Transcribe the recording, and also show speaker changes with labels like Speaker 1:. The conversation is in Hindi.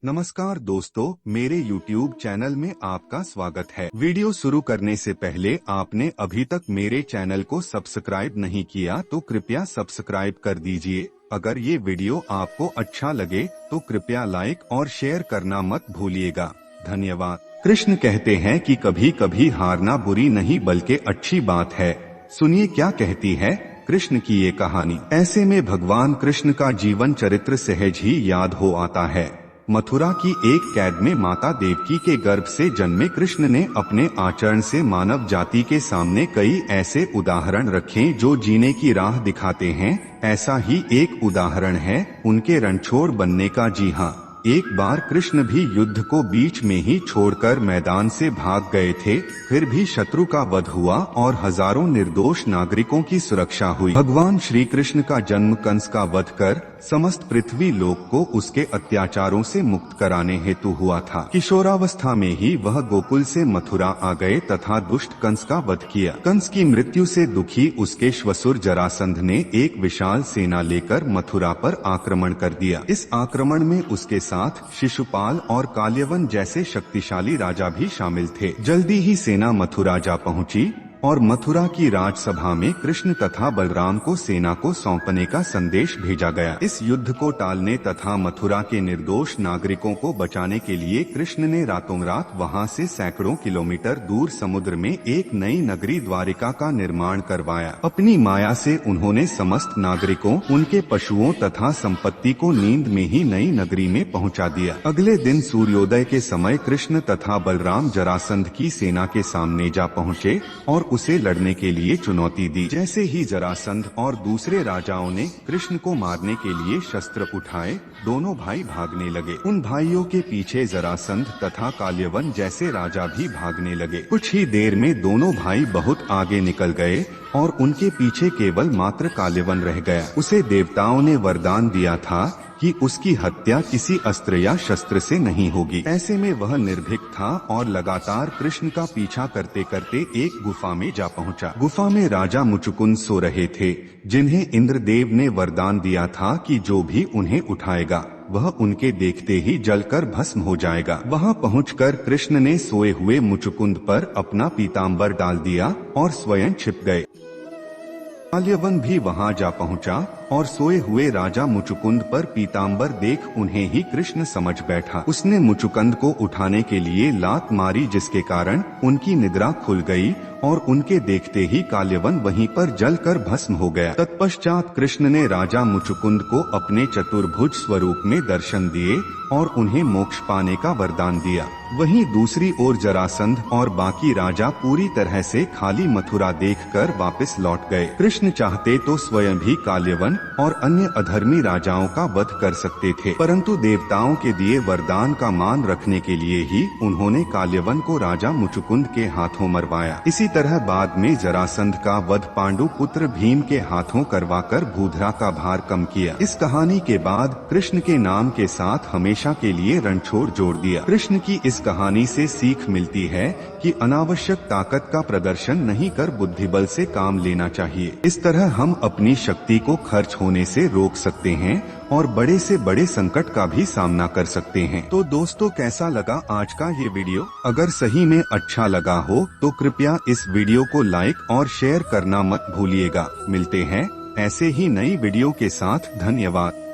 Speaker 1: नमस्कार दोस्तों, मेरे YouTube चैनल में आपका स्वागत है। वीडियो शुरू करने से पहले आपने अभी तक मेरे चैनल को सब्सक्राइब नहीं किया तो कृपया सब्सक्राइब कर दीजिए। अगर ये वीडियो आपको अच्छा लगे तो कृपया लाइक और शेयर करना मत भूलिएगा। धन्यवाद। कृष्ण कहते हैं कि कभी कभी हारना बुरी नहीं बल्कि अच्छी बात है। सुनिए क्या कहती है कृष्ण की ये कहानी। ऐसे में भगवान कृष्ण का जीवन चरित्र सहज ही याद हो आता है। मथुरा की एक कैद में माता देवकी के गर्भ से जन्मे कृष्ण ने अपने आचरण से मानव जाति के सामने कई ऐसे उदाहरण रखे जो जीने की राह दिखाते हैं। ऐसा ही एक उदाहरण है उनके रणछोड़ बनने का। जी हाँ, एक बार कृष्ण भी युद्ध को बीच में ही छोड़कर मैदान से भाग गए थे, फिर भी शत्रु का वध हुआ और हजारों निर्दोष नागरिकों की सुरक्षा हुई। भगवान श्री कृष्ण का जन्म कंस का वध कर समस्त पृथ्वी लोक को उसके अत्याचारों से मुक्त कराने हेतु हुआ था। किशोरावस्था में ही वह गोकुल से मथुरा आ गए तथा दुष्ट कंस का वध किया। कंस की मृत्यु से दुखी उसके श्वशुर जरासंध ने एक विशाल सेना लेकर मथुरा पर आक्रमण कर दिया। इस आक्रमण में उसके साथ शिशुपाल और काल्यवन जैसे शक्तिशाली राजा भी शामिल थे। जल्दी ही सेना मथुरा जा पहुंची और मथुरा की राजसभा में कृष्ण तथा बलराम को सेना को सौंपने का संदेश भेजा गया। इस युद्ध को टालने तथा मथुरा के निर्दोष नागरिकों को बचाने के लिए कृष्ण ने रातों रात वहां से सैकड़ों किलोमीटर दूर समुद्र में एक नई नगरी द्वारिका का निर्माण करवाया। अपनी माया से उन्होंने समस्त नागरिकों, उनके पशुओं तथा संपत्ति को नींद में ही नई नगरी में पहुंचा दिया। अगले दिन सूर्योदय के समय कृष्ण तथा बलराम जरासंध की सेना के सामने जा पहुँचे और उसे लड़ने के लिए चुनौती दी। जैसे ही जरासंध और दूसरे राजाओं ने कृष्ण को मारने के लिए शस्त्र उठाए, दोनों भाई भागने लगे। उन भाइयों के पीछे जरासंध तथा काल्यवन जैसे राजा भी भागने लगे। कुछ ही देर में दोनों भाई बहुत आगे निकल गए और उनके पीछे केवल मात्र काल्यवन रह गया। उसे देवताओं ने वरदान दिया था कि उसकी हत्या किसी अस्त्र या शस्त्र से नहीं होगी। ऐसे में वह निर्भीक था और लगातार कृष्ण का पीछा करते करते एक गुफा में जा पहुंचा। गुफा में राजा मुचुकुंद सो रहे थे, जिन्हें इंद्रदेव ने वरदान दिया था कि जो भी उन्हें उठाएगा वह उनके देखते ही जलकर भस्म हो जाएगा। वहां पहुंचकर कृष्ण ने सोए हुए मुचुकुंद पर अपना पीताम्बर डाल दिया और स्वयं छिप गए। काल्यवन भी वहां जा पहुंचा और सोए हुए राजा मुचुकुंद पर पीताम्बर देख उन्हें ही कृष्ण समझ बैठा। उसने मुचुकुंद को उठाने के लिए लात मारी, जिसके कारण उनकी निद्रा खुल गई और उनके देखते ही काल्यवन वहीं पर जलकर भस्म हो गया। तत्पश्चात कृष्ण ने राजा मुचुकुंद को अपने चतुर्भुज स्वरूप में दर्शन दिए और उन्हें मोक्ष पाने का वरदान दिया। वहीं दूसरी ओर जरासंध और बाकी राजा पूरी तरह से खाली मथुरा देखकर वापस लौट गए। कृष्ण चाहते तो स्वयं भी काल्यवन और अन्य अधर्मी राजाओं का वध कर सकते थे, परंतु देवताओं के दिए वरदान का मान रखने के लिए ही उन्होंने काल्यवन को राजा मुचुकुंद के हाथों मरवाया। इसी तरह बाद में जरासंध का वध पांडु पुत्र भीम के हाथों करवाकर भूधरा का भार कम किया। इस कहानी के बाद कृष्ण के नाम के साथ हमेशा के लिए रणछोड़ जोड़ दिया। कृष्ण की इस कहानी से सीख मिलती है कि अनावश्यक ताकत का प्रदर्शन नहीं कर बुद्धिबल से काम लेना चाहिए। इस तरह हम अपनी शक्ति को खर्च होने से रोक सकते हैं और बड़े से बड़े संकट का भी सामना कर सकते हैं। तो दोस्तों, कैसा लगा आज का ये वीडियो? अगर सही में अच्छा लगा हो तो कृपया इस वीडियो को लाइक और शेयर करना मत भूलिएगा। मिलते हैं ऐसे ही नई वीडियो के साथ। धन्यवाद।